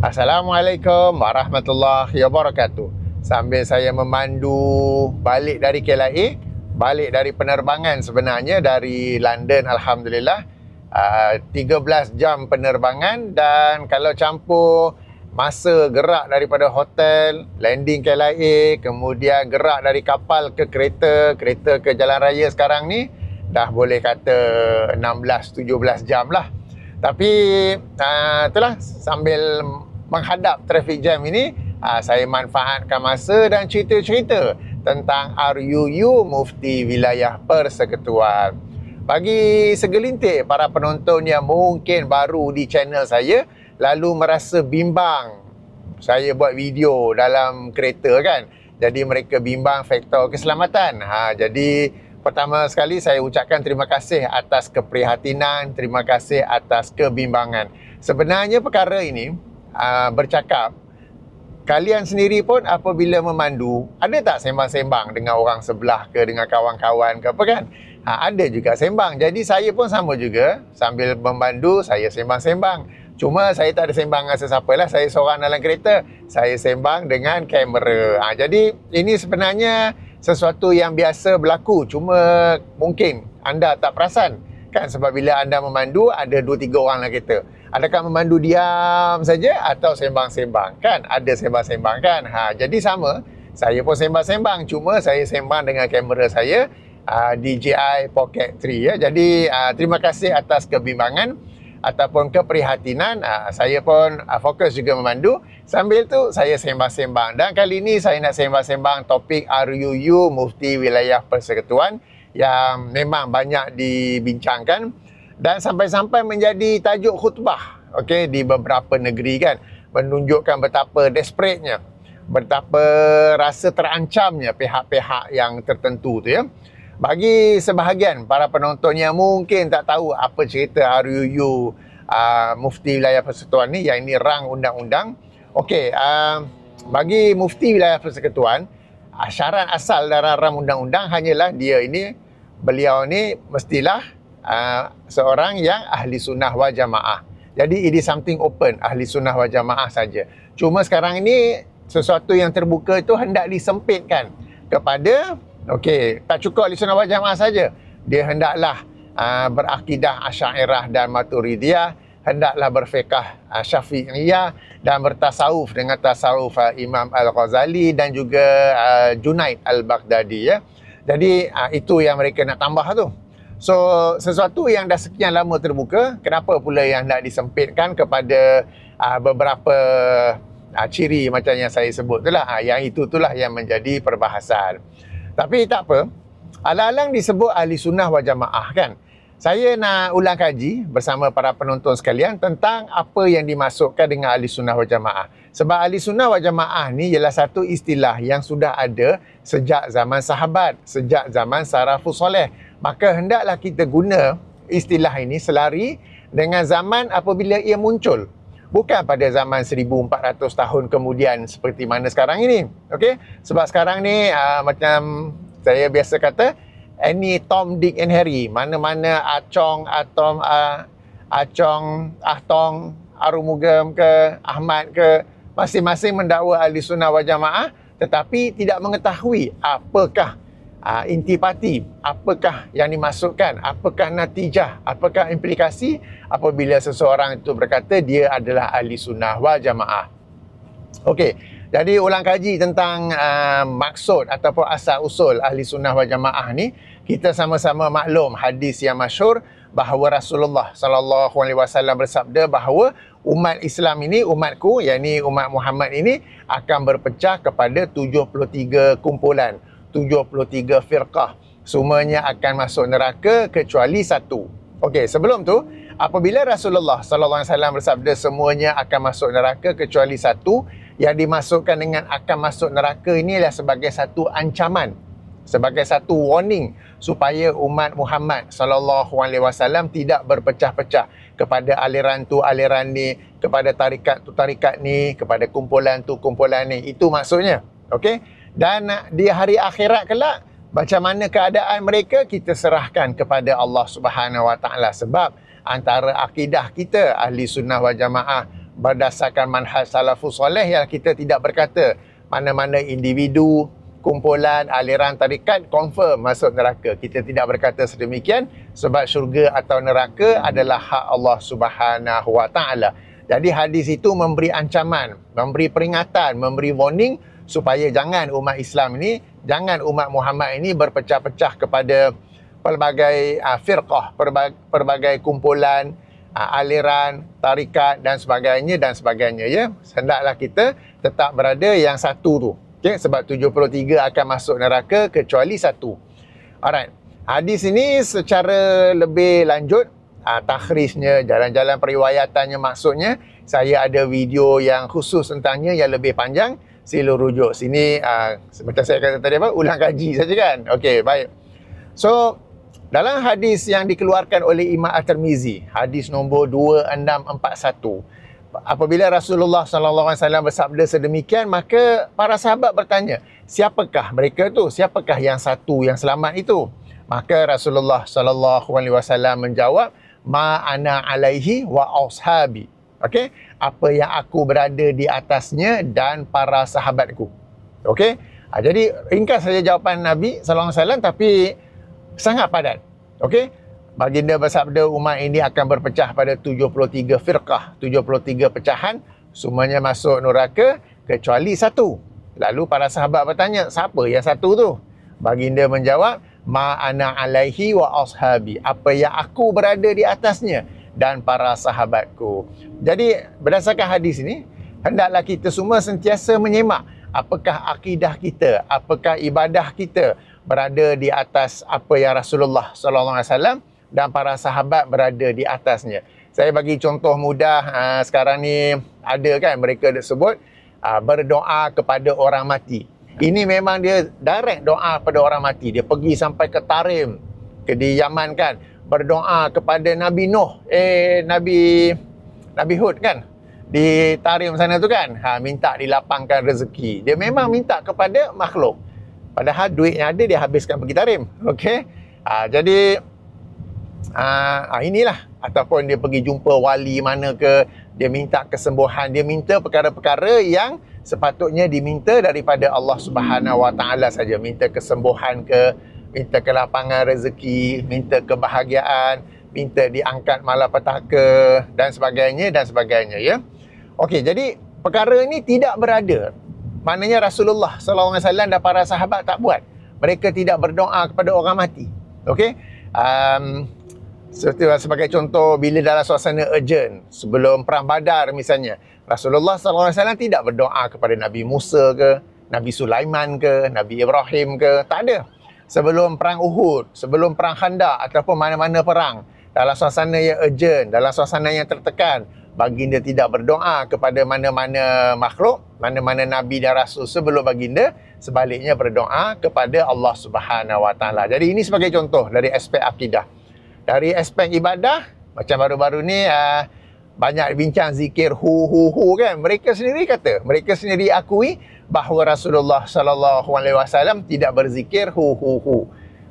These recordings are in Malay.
Assalamualaikum warahmatullahi wabarakatuh. Sambil saya memandu balik dari KLIA, balik dari penerbangan sebenarnya dari London, Alhamdulillah, 13 jam penerbangan, dan kalau campur masa gerak daripada hotel, landing KLIA, kemudian gerak dari kapal ke kereta, kereta ke jalan raya sekarang ni, dah boleh kata 16-17 jam lah. Tapi itulah, sambil menghadap traffic jam ini, saya manfaatkan masa dan cerita-cerita tentang RUU Mufti Wilayah Persekutuan. Bagi segelintir para penonton yang mungkin baru di channel saya, lalu merasa bimbang saya buat video dalam kereta kan, jadi mereka bimbang faktor keselamatan. Jadi pertama sekali saya ucapkan terima kasih atas keprihatinan, terima kasih atas kebimbangan. Sebenarnya perkara ini bercakap, kalian sendiri pun apabila memandu, ada tak sembang-sembang dengan orang sebelah ke, dengan kawan-kawan ke apa kan? Ada juga sembang. Jadi saya pun sama juga, sambil memandu saya sembang-sembang. Cuma saya tak ada sembang dengan sesiapa lah, saya seorang dalam kereta, saya sembang dengan kamera. Jadi ini sebenarnya sesuatu yang biasa berlaku, cuma mungkin anda tak perasan kan, sebab bila anda memandu ada 2-3 orang dalam kereta. Adakah memandu diam saja atau sembang-sembang kan? Ada sembang-sembang kan? Jadi sama, saya pun sembang-sembang, cuma saya sembang dengan kamera saya, DJI Pocket 3 ya. Jadi terima kasih atas kebimbangan ataupun keprihatinan. Saya pun fokus juga memandu, sambil tu saya sembang-sembang. Dan kali ini saya nak sembang-sembang topik RUU Mufti Wilayah Persekutuan yang memang banyak dibincangkan dan sampai-sampai menjadi tajuk khutbah, okey, di beberapa negeri kan, menunjukkan betapa desperate-nya, betapa rasa terancamnya pihak-pihak yang tertentu tu ya. Bagi sebahagian para penonton yang mungkin tak tahu apa cerita RUU Mufti Wilayah Persekutuan ni, yang ini rang undang-undang. Okey, bagi Mufti Wilayah Persekutuan, syarat asal dalam rang undang-undang hanyalah beliau ni mestilah seorang yang ahli sunnah wal jamaah. Jadi it is something open, ahli sunnah wal jamaah saja. Cuma sekarang ini sesuatu yang terbuka itu hendak disempitkan kepada, okey, tak cukup ahli sunnah wal jamaah saja. Dia hendaklah berakidah Asy'ariyah dan Maturidiyah, hendaklah berfiqh Syafi'iyah dan bertasawuf dengan tasawuf Imam Al-Ghazali dan juga Junaid Al-Baghdadi ya. Jadi itu yang mereka nak tambah tu. So sesuatu yang dah sekian lama terbuka, kenapa pula yang nak disempitkan kepada beberapa ciri macam yang saya sebut tu lah. Yang itulah yang menjadi perbahasan. Tapi tak apa, alang-alang disebut ahli sunnah wal jamaah kan, saya nak ulang kaji bersama para penonton sekalian tentang apa yang dimasukkan dengan ahli sunnah wal jamaah. Sebab ahli sunnah wal jamaah ni ialah satu istilah yang sudah ada sejak zaman sahabat, sejak zaman salafus soleh. Maka hendaklah kita guna istilah ini selari dengan zaman apabila ia muncul. Bukan pada zaman 1400 tahun kemudian seperti mana sekarang ini. Okey? Sebab sekarang ni macam saya biasa kata, any Tom, Dick and Harry, mana-mana Acong, Atom, Acong, Ahtong, Arumugam ke, Ahmad ke, masing-masing mendakwa ahli sunnah wal jamaah, tetapi tidak mengetahui apakah intipati, apakah yang dimasukkan, apakah natijah, apakah implikasi apabila seseorang itu berkata dia adalah ahli sunnah wal jamaah. Okey, jadi ulang kaji tentang maksud ataupun asal usul ahli sunnah wal jamaah ni, kita sama-sama maklum hadis yang masyhur bahawa Rasulullah sallallahu alaihi wasallam bersabda bahawa umat Islam ini, umatku, yakni umat Muhammad ini, akan berpecah kepada 73 kumpulan, 73 firqah. Semuanya akan masuk neraka kecuali satu. Okey, sebelum tu, apabila Rasulullah sallallahu alaihi wasallam bersabda semuanya akan masuk neraka kecuali satu, yang dimasukkan dengan akan masuk neraka ini adalah sebagai satu ancaman, sebagai satu warning supaya umat Muhammad sallallahu alaihi wasallam tidak berpecah-pecah kepada aliran tu aliran ni, kepada tarikat tu tarikat ni, kepada kumpulan tu kumpulan ni. Itu maksudnya. Okey? Dan di hari akhirat kelak, macam mana keadaan mereka, kita serahkan kepada Allah Subhanahu Wa Taala. Sebab antara akidah kita ahli sunnah wal jamaah berdasarkan manhaj salafus soleh yang kita tidak berkata mana-mana individu, kumpulan, aliran tarikat confirm masuk neraka. Kita tidak berkata sedemikian sebab syurga atau neraka adalah hak Allah Subhanahu Wa Taala. Jadi hadis itu memberi ancaman, memberi peringatan, memberi warning supaya jangan umat Islam ini, jangan umat Muhammad ini berpecah-pecah kepada pelbagai firqah, pelbagai kumpulan, aliran, tarikat dan sebagainya ya. Hendaklah kita tetap berada yang satu tu. Okay, sebab 73 akan masuk neraka kecuali satu. Alright. Hadis ini secara lebih lanjut, takhrisnya, jalan-jalan periwayatannya, maksudnya saya ada video yang khusus tentangnya yang lebih panjang. Sila rujuk sini, macam saya kata tadi apa, ulang kaji saja kan. Okey, baik. So, dalam hadis yang dikeluarkan oleh Imam At-Tirmizi, hadis nombor 2641, apabila Rasulullah SAW bersabda sedemikian, maka para sahabat bertanya, siapakah mereka tu? Siapakah yang satu yang selamat itu? Maka Rasulullah SAW menjawab, ma ana alaihi wa ashabi. Okey, apa yang aku berada di atasnya dan para sahabatku. Okey, jadi ringkas saja jawapan Nabi SAW tapi sangat padat. Okey, baginda bersabda umat ini akan berpecah pada 73 firqah, 73 pecahan, semuanya masuk neraka kecuali satu. Lalu para sahabat bertanya, siapa yang satu tu? Baginda menjawab, ma ana alaihi wa ashabi, apa yang aku berada di atasnya dan para sahabatku. Jadi berdasarkan hadis ini, hendaklah kita semua sentiasa menyemak apakah akidah kita, apakah ibadah kita berada di atas apa yang Rasulullah SAW dan para sahabat berada di atasnya. Saya bagi contoh mudah, sekarang ni ada kan mereka sebut berdoa kepada orang mati. Ini memang dia direct doa kepada orang mati. Dia pergi sampai ke Tarim, ke di Yaman kan, berdoa kepada Nabi Nuh, Nabi Hud kan, di Tarim sana tu kan, minta dilapangkan rezeki. Dia memang minta kepada makhluk. Padahal duit yang ada dia habiskan pergi Tarim. Okey. Jadi inilah, ataupun dia pergi jumpa wali mana ke, dia minta kesembuhan, dia minta perkara-perkara yang sepatutnya diminta daripada Allah Subhanahu Wa Taala saja. Minta kesembuhan ke, minta kelapangan rezeki, minta kebahagiaan, minta diangkat malapetaka dan sebagainya ya. Okey, jadi perkara ini tidak berada. Maknanya Rasulullah SAW dan para sahabat tak buat. Mereka tidak berdoa kepada orang mati. Okey. Sebagai contoh, bila dalam suasana urgent, sebelum perang Badar misalnya, Rasulullah SAW tidak berdoa kepada Nabi Musa ke, Nabi Sulaiman ke, Nabi Ibrahim ke, tak ada. Sebelum perang Uhud, sebelum perang Khandaq ataupun mana-mana perang, dalam suasana yang urgent, dalam suasana yang tertekan, baginda tidak berdoa kepada mana-mana makhluk, mana-mana Nabi dan Rasul sebelum baginda, sebaliknya berdoa kepada Allah Subhanahu Wa Taala. Jadi ini sebagai contoh dari aspek akidah. Dari aspek ibadah, macam baru-baru ni banyak bincang zikir hu kan. Mereka sendiri kata, mereka sendiri akui bahawa Rasulullah SAW tidak berzikir hu.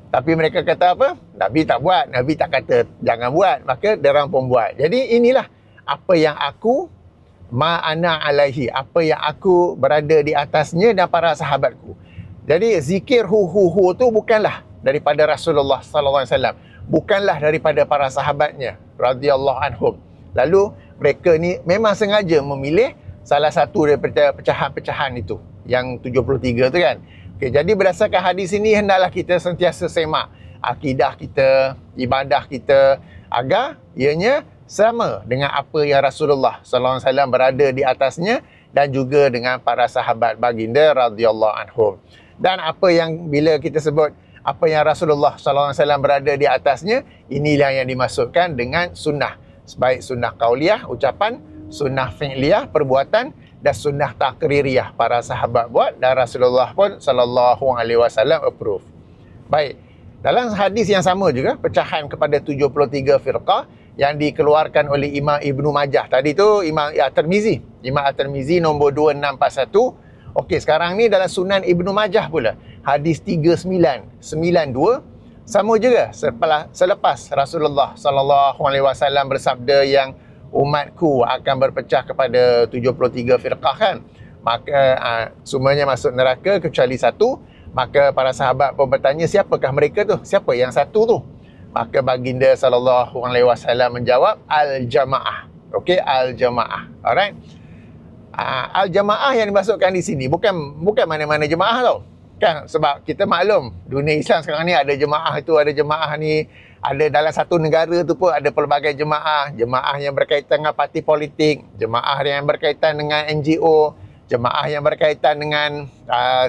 Tapi mereka kata apa? Nabi tak buat, Nabi tak kata jangan buat, maka derang pun buat. Jadi inilah apa yang aku ma'ana alaihi, apa yang aku berada di atasnya dan para sahabatku. Jadi zikir hu tu bukanlah daripada Rasulullah SAW, bukanlah daripada para sahabatnya radhiyallahu anhum. Lalu mereka ni memang sengaja memilih salah satu daripada pecahan-pecahan itu, yang 73 tu kan. Okay, jadi berdasarkan hadis ini, hendaklah kita sentiasa semak akidah kita, ibadah kita, agar ianya sama dengan apa yang Rasulullah SAW berada di atasnya dan juga dengan para sahabat baginda radhiyallahu anhum. Dan apa yang bila kita sebut apa yang Rasulullah SAW berada di atasnya, inilah yang dimaksudkan dengan sunnah. Baik sunnah qauliyah, ucapan, sunnah fi'liyah, perbuatan, dan sunnah taqririyah. Para sahabat buat dan Rasulullah pun SAW approve. Baik, dalam hadis yang sama juga, pecahan kepada 73 firqah yang dikeluarkan oleh Imam Ibnu Majah. Tadi tu Imam At-Tirmizi. Imam At-Tirmizi nombor 2641. Okey, sekarang ni dalam Sunan Ibnu Majah pula, hadis 3992, sama juga selepas Rasulullah SAW bersabda yang umatku akan berpecah kepada 73 firqah kan. Maka semuanya masuk neraka kecuali satu. Maka para sahabat pun bertanya, siapakah mereka tu? Siapa yang satu tu? Maka baginda SAW menjawab, al-jamaah. Okey, al-jamaah. Alright. Al-jamaah yang dimasukkan di sini bukan mana-mana jemaah tau. Kan, sebab kita maklum dunia Islam sekarang ni ada jemaah tu, ada jemaah ni, ada dalam satu negara tu pun ada pelbagai jemaah yang berkaitan dengan parti politik, jemaah yang berkaitan dengan NGO, jemaah yang berkaitan dengan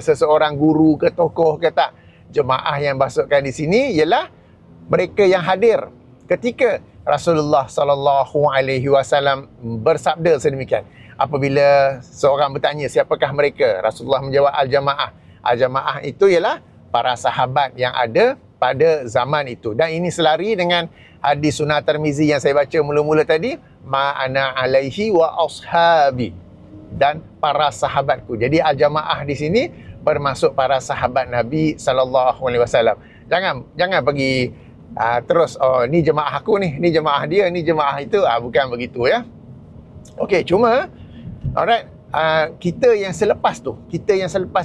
seseorang guru ke tokoh ke tak. Jemaah yang masukkan di sini ialah mereka yang hadir ketika Rasulullah SAW bersabda sedemikian. Apabila seorang bertanya siapakah mereka, Rasulullah menjawab al-jamaah. Al-jamaah itu ialah para sahabat yang ada pada zaman itu. Dan ini selari dengan hadis Sunan Tirmizi yang saya baca mula-mula tadi, ma ana alaihi wa ashabi, dan para sahabatku. Jadi al-jamaah di sini bermaksud para sahabat Nabi SAW. Jangan pergi terus, oh ni jemaah aku ni jemaah dia, ni jemaah itu. Bukan begitu ya. Okey, cuma alright, kita yang selepas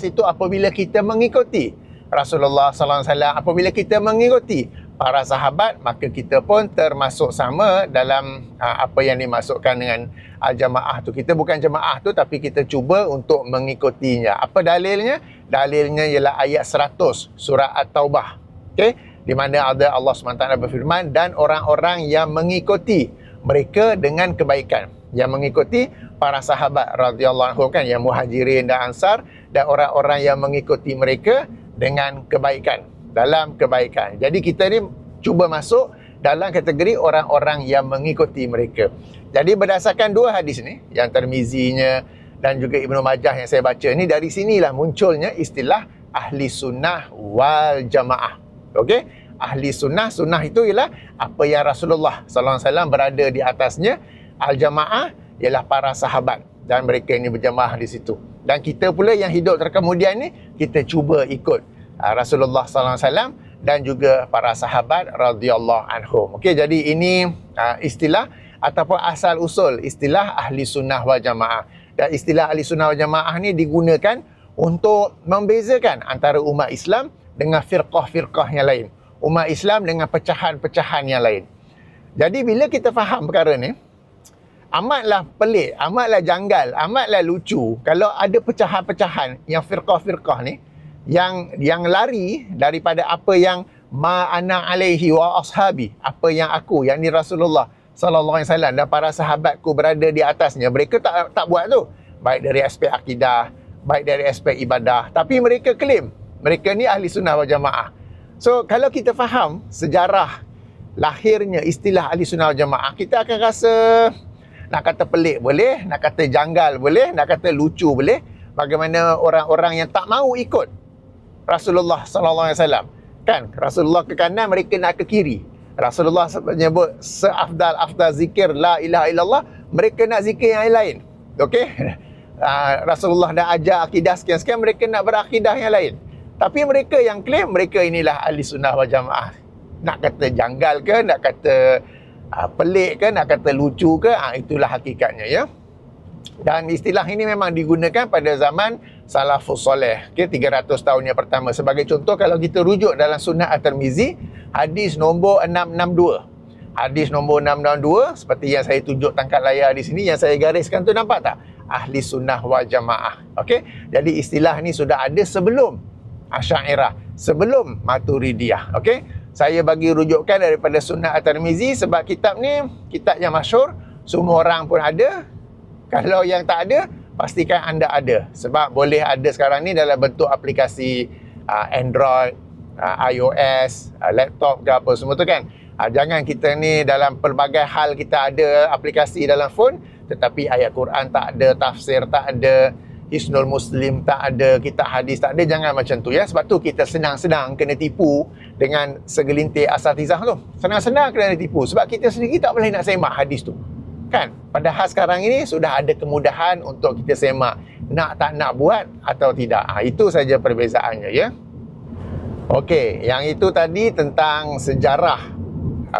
itu apabila kita mengikuti Rasulullah SAW, apabila kita mengikuti para sahabat, maka kita pun termasuk sama dalam apa yang dimasukkan dengan al-jamaah tu. Kita bukan jemaah tu, tapi kita cuba untuk mengikutinya. Apa dalilnya? Dalilnya ialah ayat 100 surah At-Taubah. Okey, di mana ada Allah SWT berfirman, dan orang-orang yang mengikuti mereka dengan kebaikan, yang mengikuti para sahabat radhiyallahu anhum kan, yang muhajirin dan ansar, dan orang-orang yang mengikuti mereka dengan kebaikan, dalam kebaikan. Jadi kita ni cuba masuk dalam kategori orang-orang yang mengikuti mereka. Jadi berdasarkan dua hadis ni, yang Tirmizinya dan juga Ibnu Majah yang saya baca ni, dari sinilah munculnya istilah ahli sunnah wal jamaah. Okey, ahli sunnah itu ialah apa yang Rasulullah SAW berada di atasnya. Al-jamaah ialah para sahabat, dan mereka ini berjamaah di situ. Dan kita pula yang hidup terkemudian ni, kita cuba ikut Rasulullah SAW dan juga para sahabat radhiyallahu anhum. Okey, jadi ini istilah ataupun asal usul istilah ahli sunnah wal jamaah. Dan istilah ahli sunnah wal jamaah ni digunakan untuk membezakan antara umat Islam dengan firqah-firqah yang lain, umat Islam dengan pecahan-pecahan yang lain. Jadi bila kita faham perkara ni, amatlah pelik, amatlah janggal, amatlah lucu kalau ada pecahan-pecahan yang firqah-firqah ni yang lari daripada apa yang ma ana alaihi wa ashabi, apa yang aku, yang ni Rasulullah sallallahu alaihi wasallam dan para sahabatku berada di atasnya. Mereka tak buat tu, baik dari aspek akidah, baik dari aspek ibadah, tapi mereka claim mereka ni ahli sunnah wal jamaah. So kalau kita faham sejarah lahirnya istilah ahli sunnah wal jamaah, kita akan rasa, nak kata pelik boleh, nak kata janggal boleh, nak kata lucu boleh. Bagaimana orang-orang yang tak mahu ikut Rasulullah sallallahu alaihi wasallam, kan, Rasulullah ke kanan, mereka nak ke kiri. Rasulullah menyebut seafdal zikir la ilaha illallah, mereka nak zikir yang lain. Okey, Rasulullah dah ajar akidah sekian-sekian, mereka nak berakidah yang lain. Tapi mereka yang claim mereka inilah ahli sunnah wal jamaah. Nak kata janggal ke, nak kata pelik ke, nak kata lucu ke, itulah hakikatnya ya. Dan istilah ini memang digunakan pada zaman salafus soleh, 300 tahun yang pertama. Sebagai contoh, kalau kita rujuk dalam Sunnah At-Tirmizi, hadis nombor 662. Hadis nombor 662 seperti yang saya tunjuk tangkap layar di sini, yang saya gariskan tu, nampak tak? Ahli sunnah wal jamaah. Okey, jadi istilah ni sudah ada sebelum Asy'ariyah, sebelum Maturidiyah. Okey, saya bagi rujukan daripada Sunnah At-Tirmizi sebab kitab ni kitab yang masyhur, semua orang pun ada. Kalau yang tak ada, pastikan anda ada. Sebab boleh ada sekarang ni dalam bentuk aplikasi Android, iOS, laptop ke apa semua tu kan. Jangan kita ni dalam pelbagai hal kita ada aplikasi dalam phone, tetapi ayat Quran tak ada, tafsir tak ada, Hisnul Muslim tak ada, kitab hadis tak ada. Jangan macam tu ya. Sebab tu kita senang-senang kena tipu dengan segelintir asatizah tu. Senang-senang kena tipu sebab kita sendiri tak boleh nak semak hadis tu, kan? Padahal sekarang ini sudah ada kemudahan untuk kita semak, nak tak nak buat atau tidak. Itu saja perbezaannya ya. Okey, yang itu tadi tentang sejarah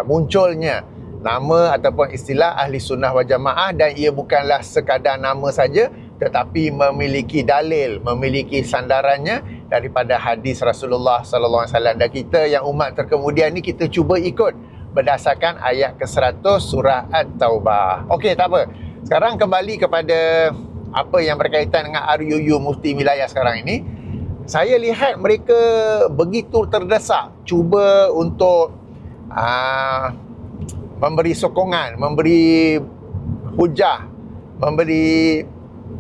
munculnya nama ataupun istilah ahli sunnah wal jamaah, dan ia bukanlah sekadar nama saja, tetapi memiliki dalil, memiliki sandarannya daripada hadis Rasulullah sallallahu alaihi wasallam. Dan kita yang umat terkemudian ni, kita cuba ikut berdasarkan ayat ke-100 surah At-Taubah. Okey, tak apa. Sekarang kembali kepada apa yang berkaitan dengan RUU Mufti Wilayah sekarang ini. Saya lihat mereka begitu terdesak cuba untuk memberi sokongan, memberi hujah, memberi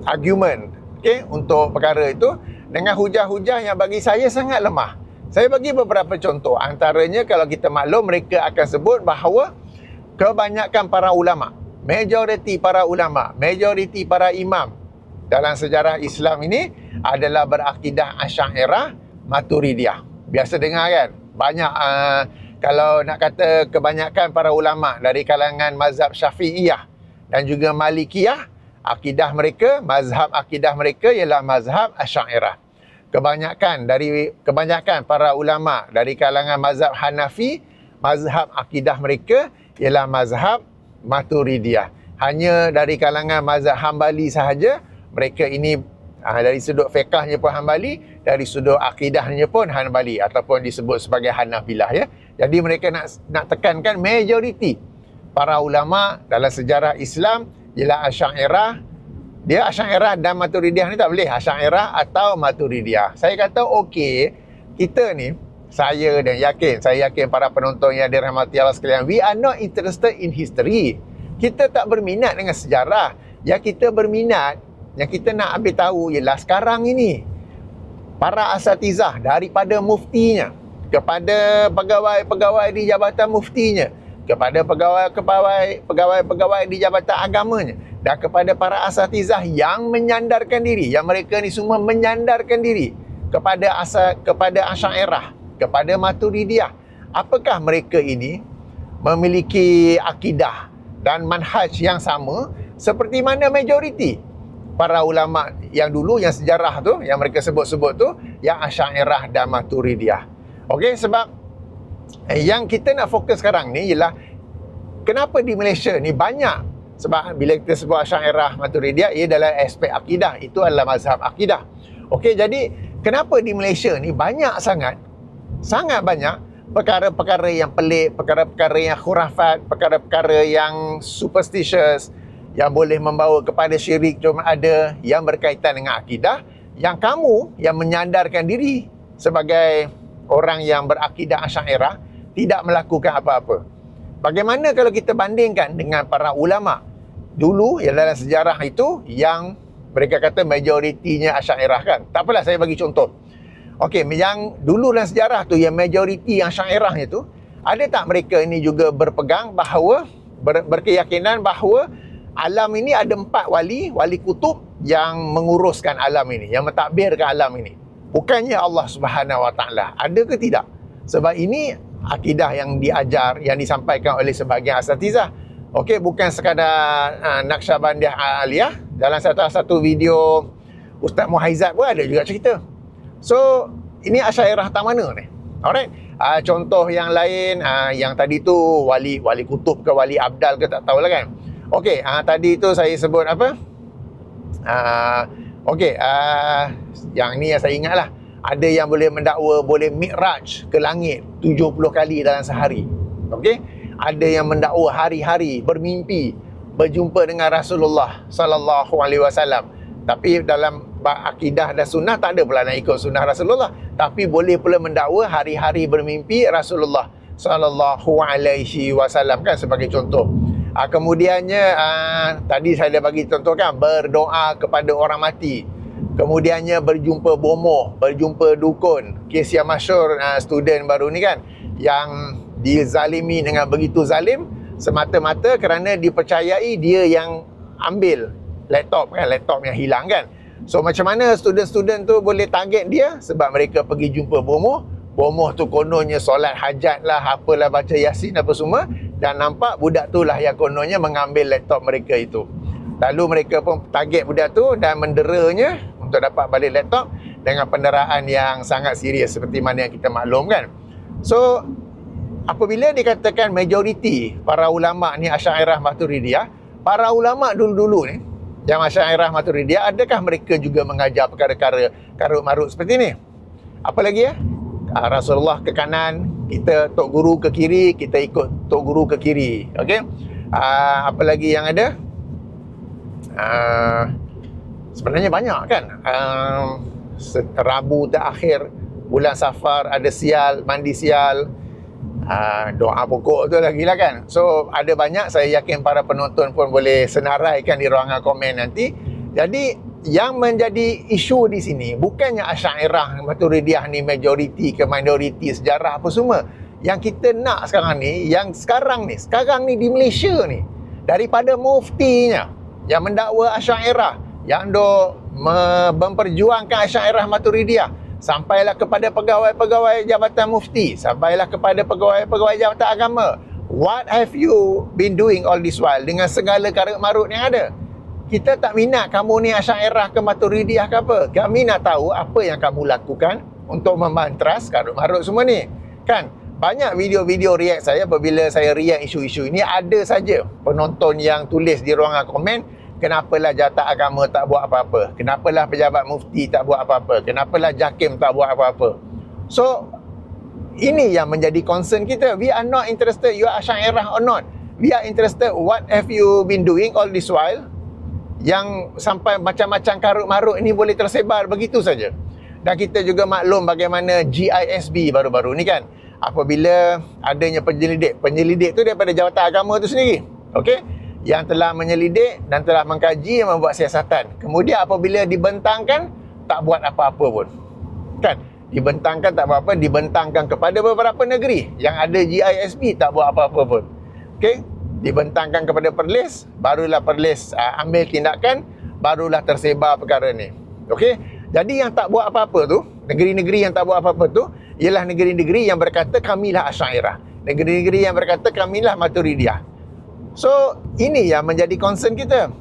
argument, okey, untuk perkara itu dengan hujah-hujah yang bagi saya sangat lemah. Saya bagi beberapa contoh. Antaranya, kalau kita maklum, mereka akan sebut bahawa kebanyakan para ulama, majoriti para ulama, majoriti para imam dalam sejarah Islam ini adalah berakidah Asy'ariyah Maturidiyah. Biasa dengar kan? Banyak kalau nak kata kebanyakan para ulama dari kalangan mazhab Syafi'iyah dan juga Malikiyah, akidah mereka, mazhab akidah mereka ialah mazhab Asy'ariyah. Kebanyakan para ulama dari kalangan mazhab Hanafi, mazhab akidah mereka ialah mazhab Maturidiyah. Hanya dari kalangan mazhab Hambali sahaja, mereka ini dari sudut fiqahnya pun Hambali, dari sudut akidahnya pun Hanbali, ataupun disebut sebagai Hanafilah, ya. Jadi mereka nak tekankan majoriti para ulama dalam sejarah Islam ialah Asy'ariyah. Dia Asy'ariyah dan Maturidiyah ni tak boleh, Asy'ariyah atau Maturidiyah. Saya kata okey, kita ni, saya yakin para penonton yang dirahmati Allah sekalian, we are not interested in history. Kita tak berminat dengan sejarah. Yang kita berminat, yang kita nak ambil tahu ialah sekarang ini para asatizah, daripada muftinya kepada pegawai-pegawai di jabatan muftinya, kepada pegawai-pegawai di jabatan agamanya, dan kepada para asatizah yang menyandarkan diri, yang mereka ni semua menyandarkan diri kepada Asy'ariyah, kepada Maturidiyah. Apakah mereka ini memiliki akidah dan manhaj yang sama seperti mana majoriti para ulama yang dulu, yang sejarah tu, yang mereka sebut-sebut tu, yang Asy'ariyah dan Maturidiyah. Okey, sebab yang kita nak fokus sekarang ni ialah kenapa di Malaysia ni banyak. Sebab bila kita sebut Asy'ariyah Maturidiyah, ia dalam aspek akidah, itu adalah mazhab akidah. Okey, jadi kenapa di Malaysia ni banyak sangat banyak perkara-perkara yang pelik, perkara-perkara yang khurafat, perkara-perkara yang superstitious, yang boleh membawa kepada syirik cuma ada, yang berkaitan dengan akidah, yang kamu yang menyandarkan diri sebagai orang yang berakidah Asy'ariyah tidak melakukan apa-apa. Bagaimana kalau kita bandingkan dengan para ulama dulu yang dalam sejarah itu, yang mereka kata majoritinya Asy'ariyah, kan? Tak apalah, saya bagi contoh. Okey, yang dulu dalam sejarah tu, yang majoriti yang Asy'ariyahnya tu, ada tak mereka ini juga berpegang bahawa, berkeyakinan bahawa alam ini ada 4 wali kutub yang menguruskan alam ini, yang mentadbirkan alam ini? Bukannya Allah Subhanahu Wa Taala. Ada ke tidak? Sebab ini akidah yang diajar, yang disampaikan oleh sebahagian asatizah. Okey, bukan sekadar Naqsyabandiyah Aliyah. Dalam satu video Ustaz Muhaizat pun ada juga cerita. So, ini Asy'ariyah tak mana ni? Alright. Contoh yang lain, yang tadi tu wali kutub ke wali abdal ke tak tahulah, kan. Okey, tadi tu saya sebut apa? Okey, yang ni yang saya ingat lah. Ada yang boleh mendakwa boleh mi'raj ke langit 70 kali dalam sehari. Okey, ada yang mendakwa hari-hari bermimpi berjumpa dengan Rasulullah sallallahu alaihi wasallam. Tapi dalam akidah dan sunnah tak ada pula nak ikut sunnah Rasulullah, tapi boleh pula mendakwa hari-hari bermimpi Rasulullah sallallahu alaihi wasallam, kan, sebagai contoh. Kemudiannya tadi saya dah bagi contoh, kan, berdoa kepada orang mati. Kemudiannya berjumpa bomoh, berjumpa dukun. Kes yang masyhur student baru ni, kan, yang dizalimi dengan begitu zalim semata-mata kerana dipercayai dia yang ambil laptop, kan, laptop yang hilang, kan. So macam mana student-student tu boleh target dia? Sebab mereka pergi jumpa bomoh. Bomoh tu kononnya solat hajat lah, apalah, baca yasin apa semua, dan nampak budak tu lah yang kononnya mengambil laptop mereka itu. Lalu mereka pun target budak tu dan menderanya untuk dapat balik laptop dengan penderaan yang sangat serius seperti mana yang kita maklum, kan. So apabila dikatakan majoriti para ulama ni Asy'ariyah Maturidiyah, para ulama dulu-dulu ni yang Asy'ariyah Maturidiyah, adakah mereka juga mengajar perkara-perkara karut-marut seperti ni? Apa lagi ya? Rasulullah ke kanan, kita tok guru ke kiri, kita ikut tok guru ke kiri. Okey. Apa lagi yang ada? Sebenarnya banyak kan. Rabu terakhir bulan Safar ada sial, mandi sial. Doa pokok tu lagi lah kan. So ada banyak, saya yakin para penonton pun boleh senaraikan di ruangan komen nanti. Jadi yang menjadi isu di sini bukannya Asy'ariyah Maturidiyah ni majoriti ke minoriti, sejarah apa semua. Yang kita nak sekarang ni, yang sekarang ni di Malaysia ni, daripada muftinya yang mendakwa Asy'ariyah, yang memperjuangkan Asy'ariyah Maturidiyah, sampailah kepada pegawai-pegawai Jabatan Mufti, sampailah kepada pegawai-pegawai Jabatan Agama. What have you been doing all this while dengan segala karut-marut yang ada? Kita tak minat kamu ni Asy'ariyah ke Maturidiyah ke apa. Kami nak tahu apa yang kamu lakukan untuk membantras karut-marut semua ni. Kan? Banyak video-video react saya apabila saya react isu-isu ini, ada saja penonton yang tulis di ruangan komen, kenapalah Jabatan Agama tak buat apa-apa? Kenapalah pejabat mufti tak buat apa-apa? Kenapalah JAKIM tak buat apa-apa? So, ini yang menjadi concern kita. We are not interested you are Asy'ariyah or not. We are interested what have you been doing all this while, yang sampai macam-macam karut-marut ini boleh tersebar begitu saja. Dan kita juga maklum bagaimana GISB baru-baru ni kan, apabila adanya penyelidik tu daripada Jabatan Agama tu sendiri, okey, yang telah menyelidik dan telah mengkaji yang membuat siasatan. Kemudian apabila dibentangkan, tak buat apa-apa pun. Kan? Dibentangkan tak buat apa, dibentangkan kepada beberapa negeri yang ada GISB, tak buat apa-apa pun. Okey? Dibentangkan kepada Perlis, barulah Perlis ambil tindakan, barulah tersebar perkara ni. Okey? Jadi yang tak buat apa-apa tu, negeri-negeri yang tak buat apa-apa tu, ialah negeri-negeri yang berkata kamilah Asy'ariyah. Negeri-negeri yang berkata kamilah Maturidiyah. So, ini yang menjadi concern kita.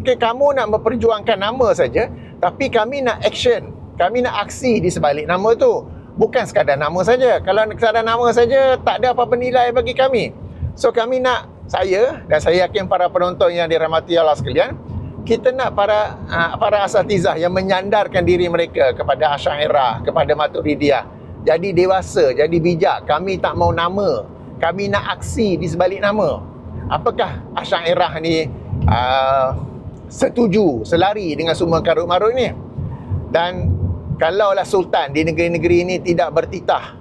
Okay, kamu nak memperjuangkan nama saja, tapi kami nak action. Kami nak aksi di sebalik nama tu. Bukan sekadar nama saja. Kalau sekadar nama saja, tak ada apa-apa nilai bagi kami. So, kami nak, saya dan saya yakin para penonton yang dirahmati Allah sekalian, kita nak para asatizah yang menyandarkan diri mereka kepada Asy'ariyah, kepada Maturidiyah, jadi dewasa, jadi bijak. Kami tak mau nama, kami nak aksi di sebalik nama. Apakah Asy'ariyah ni setuju, selari dengan semua karut-marut ni? Dan kalaulah Sultan di negeri-negeri ini tidak bertitah,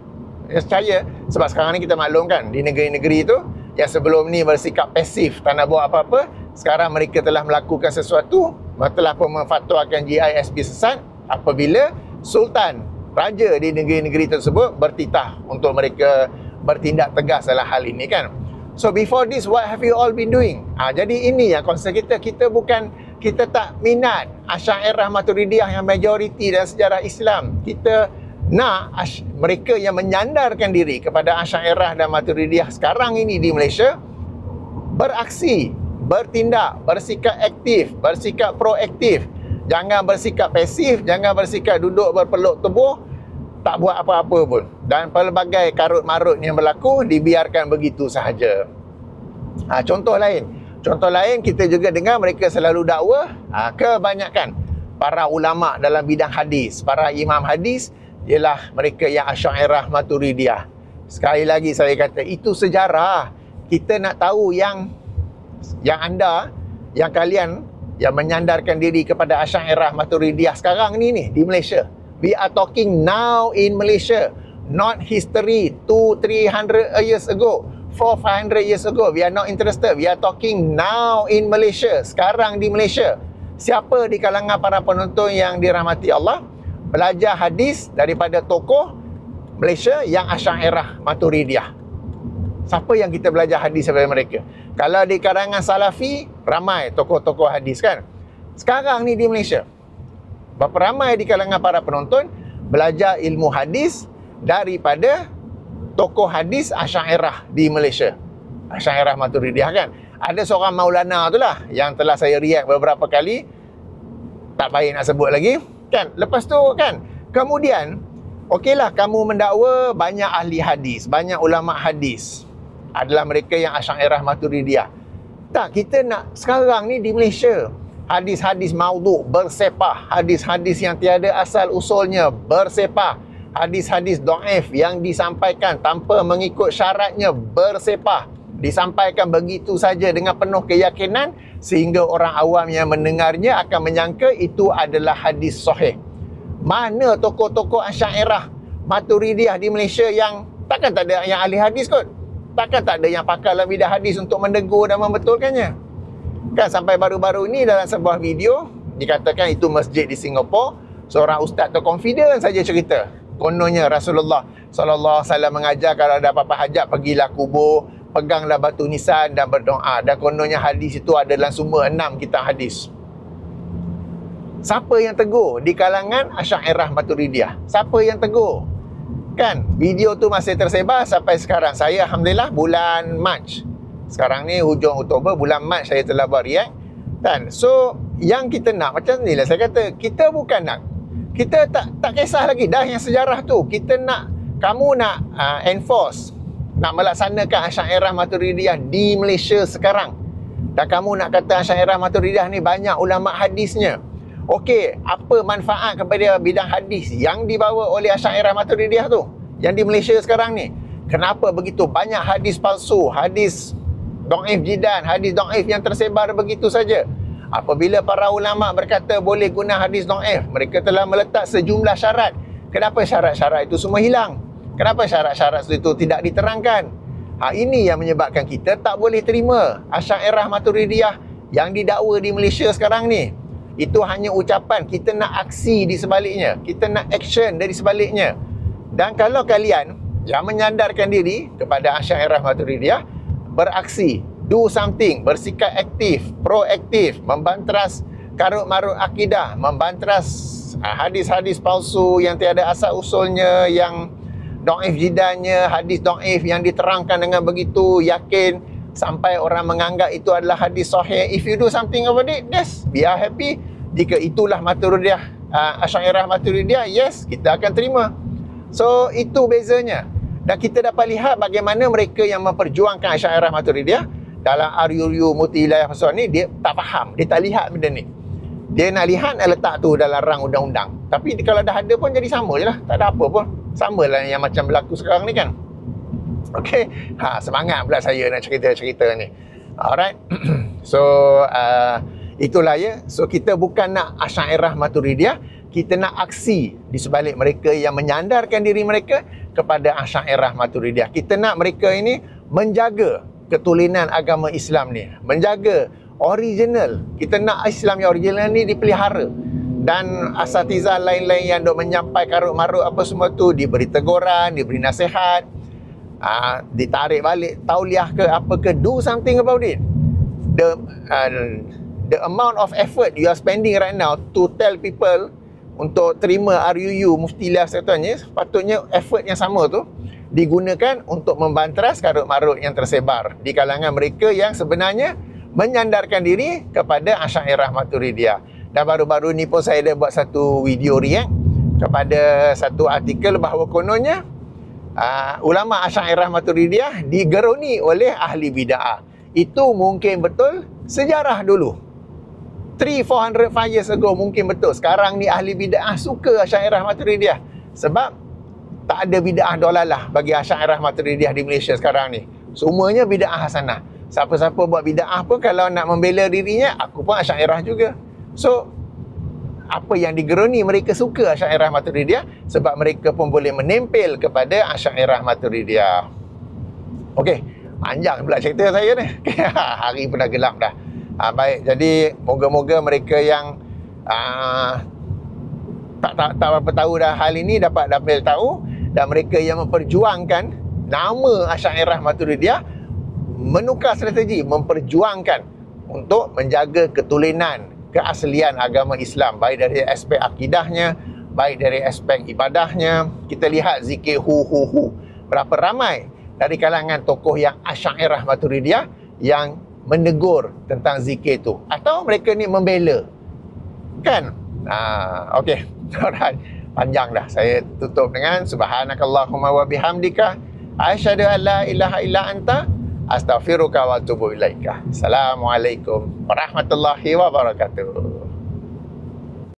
saya sebab sekarang ni kita maklum kan, di negeri-negeri itu yang sebelum ni bersikap pasif, tak nak buat apa-apa, sekarang mereka telah melakukan sesuatu, telah pun memfatwakan GISB sesat apabila Sultan, raja di negeri-negeri tersebut bertitah untuk mereka bertindak tegas dalam hal ini kan. So before this, what have you all been doing? Jadi ini yang concern kita. Kita tak minat Asy'ariyah Maturidiyah yang majoriti dalam sejarah Islam. Kita nak mereka yang menyandarkan diri kepada Asy'ariyah dan Maturidiyah sekarang ini di Malaysia beraksi, bertindak, bersikap aktif, bersikap proaktif. Jangan bersikap pasif, jangan bersikap duduk berpeluk tebuh, tak buat apa-apa pun. Dan pelbagai karut-marut yang berlaku dibiarkan begitu sahaja. Contoh lain kita juga dengar mereka selalu dakwah, kebanyakan para ulama dalam bidang hadis, para imam hadis ialah mereka yang Asy'ariyah Maturidiyah. Sekali lagi saya kata, itu sejarah. Kita nak tahu yang anda, yang kalian yang menyandarkan diri kepada Asy'ariyah Maturidiyah sekarang ni di Malaysia. We are talking now in Malaysia, not history 200-300 years ago, 400-500 years ago. We are not interested. We are talking now in Malaysia, sekarang di Malaysia. Siapa di kalangan para penonton yang dirahmati Allah belajar hadis daripada tokoh Malaysia yang Asy'ariyah Maturidiyah? Siapa yang kita belajar hadis daripada mereka? Kalau di kalangan Salafi, ramai tokoh-tokoh hadis kan. Sekarang ni di Malaysia, berapa ramai di kalangan para penonton belajar ilmu hadis daripada tokoh hadis Asy'ariyah di Malaysia, Asy'ariyah Maturidiyah kan. Ada seorang Maulana tu lah yang telah saya react beberapa kali, tak baik nak sebut lagi kan. Lepas tu kan, kemudian Okeylah, kamu mendakwa banyak ahli hadis, banyak ulama hadis adalah mereka yang Asy'ariyah Maturidiyah. Tak, kita nak sekarang ni di Malaysia, hadis-hadis maudhu' bersepah, hadis-hadis yang tiada asal usulnya bersepah, hadis-hadis dhaif yang disampaikan tanpa mengikut syaratnya bersepah, disampaikan begitu saja dengan penuh keyakinan sehingga orang awam yang mendengarnya akan menyangka itu adalah hadis sahih. Mana tokoh-tokoh Asy'ariyah Maturidiyah di Malaysia yang takkan tak ada yang ahli hadis kot? Takkan tak ada yang pakar dalam bidang hadis untuk menegur dan membetulkannya? Kan sampai baru-baru ni dalam sebuah video dikatakan itu masjid di Singapura, seorang ustaz terconfident saja cerita. Kononnya Rasulullah sallallahu alaihi wasallam mengajar kalau ada apa-apa hajat pergilah kubur, peganglah batu nisan dan berdoa. Dan kononnya hadis itu ada dalam sumber 6 kitab hadis. Siapa yang tegur di kalangan Asy'ariyah Maturidiyah? Siapa yang tegur? Kan, video tu masih tersebar sampai sekarang. Saya Alhamdulillah bulan Mac. Sekarang ni hujung Oktober, bulan Mac saya telah buat react. Kan, so yang kita nak, macam ni lah saya kata, kita bukan nak, kita tak kisah lagi dah yang sejarah tu. Kita nak, kamu nak enforce, nak melaksanakan Asy'ariyah Maturidiyah di Malaysia sekarang. Dan kamu nak kata Asy'ariyah Maturidiyah ni banyak ulama hadisnya. Okey, apa manfaat kepada bidang hadis yang dibawa oleh Asy'ariyah Maturidiyah tu yang di Malaysia sekarang ni? Kenapa begitu banyak hadis palsu, hadis dhaif jidan, hadis dhaif yang tersebar begitu saja? Apabila para ulama berkata boleh guna hadis dhaif, mereka telah meletak sejumlah syarat. Kenapa syarat-syarat itu semua hilang? Kenapa syarat-syarat itu tidak diterangkan? Ini yang menyebabkan kita tak boleh terima Asy'ariyah Maturidiyah yang didakwa di Malaysia sekarang ni. Itu hanya ucapan, kita nak aksi di sebaliknya, kita nak action dari sebaliknya. Dan kalau kalian yang menyandarkan diri kepada Asy'ariyah Maturidiyah, beraksi, do something, bersikap aktif, proaktif, membantras karut-marut akidah, membantras hadis-hadis palsu yang tiada asal usulnya, yang dhaif jidannya, hadis dhaif yang diterangkan dengan begitu yakin sampai orang menganggap itu adalah hadis sahih. If you do something about it, yes, we are happy. Jika itulah Maturidiyah, Asy'ariyah Maturidiyah, yes, kita akan terima. So itu bezanya. Dan kita dapat lihat bagaimana mereka yang memperjuangkan Asy'ariyah Maturidiyah dalam RUU Multiwilayah Persatuan ni, dia tak faham, dia tak lihat benda ni. Dia nak lihat letak tu dalam rang undang-undang. Tapi kalau dah ada pun jadi sama je lah, tak ada apa pun. Sama lah yang macam berlaku sekarang ni kan. Okey, semangat pula saya nak cerita-cerita ni. Alright. So itulah ya. So kita bukan nak Asy'ariyah Maturidiyah, kita nak aksi di sebalik mereka yang menyandarkan diri mereka kepada Asy'ariyah Maturidiyah. Kita nak mereka ini menjaga ketulinan agama Islam ni, menjaga original. Kita nak Islam yang original ni dipelihara. Dan asatizah lain-lain yang dok menyampai karut-marut apa semua tu diberi teguran, diberi nasihat, ditarik balik tauliah ke apa ke, do something about it. The amount of effort you are spending right now to tell people untuk terima RUU Multiwilayah Persatuan ni, sepatutnya effort yang sama tu digunakan untuk membantras karut-marut yang tersebar di kalangan mereka yang sebenarnya menyandarkan diri kepada Asy'ariyah Maturidiyah. Dan baru-baru ni pun saya dah buat satu video react kepada satu artikel bahawa kononnya ulama Asy'ariyah Maturidiyah digeruni oleh ahli bid'ah. Itu mungkin betul sejarah dulu, 300-400 years ago mungkin betul. Sekarang ni ahli bid'ah suka Asy'ariyah Maturidiyah sebab tak ada bid'ah dolalah bagi Asy'ariyah Maturidiyah di Malaysia sekarang ni. Semuanya bid'ah hasanah. Siapa-siapa buat bid'ah pun kalau nak membela dirinya, aku pun Asy'ariyah juga. So apa yang digeruni, mereka suka Asy'ariyah Maturidiyah sebab mereka pun boleh menempel kepada Asy'ariyah Maturidiyah. Okey, panjang pula cerita saya ni. Hari pun dah gelap dah. Baik, jadi moga-moga mereka yang tak apa tahu dah hal ini dapat tahu, dan mereka yang memperjuangkan nama Asy'ariyah Maturidiyah menukar strategi, memperjuangkan untuk menjaga ketulinan, keaslian agama Islam, baik dari aspek akidahnya, baik dari aspek ibadahnya. Kita lihat zikir hu. Berapa ramai dari kalangan tokoh yang Asy'ariyah Maturidiyah yang menegur tentang zikir tu, atau mereka ni membela kan. Okey. Alright. Panjang dah. Saya tutup dengan subhanakallahumma wa bihamdika asyhadu an la ilaha illa anta astaghfiruka wa atubu ilaika. Assalamualaikum warahmatullahi wabarakatuh.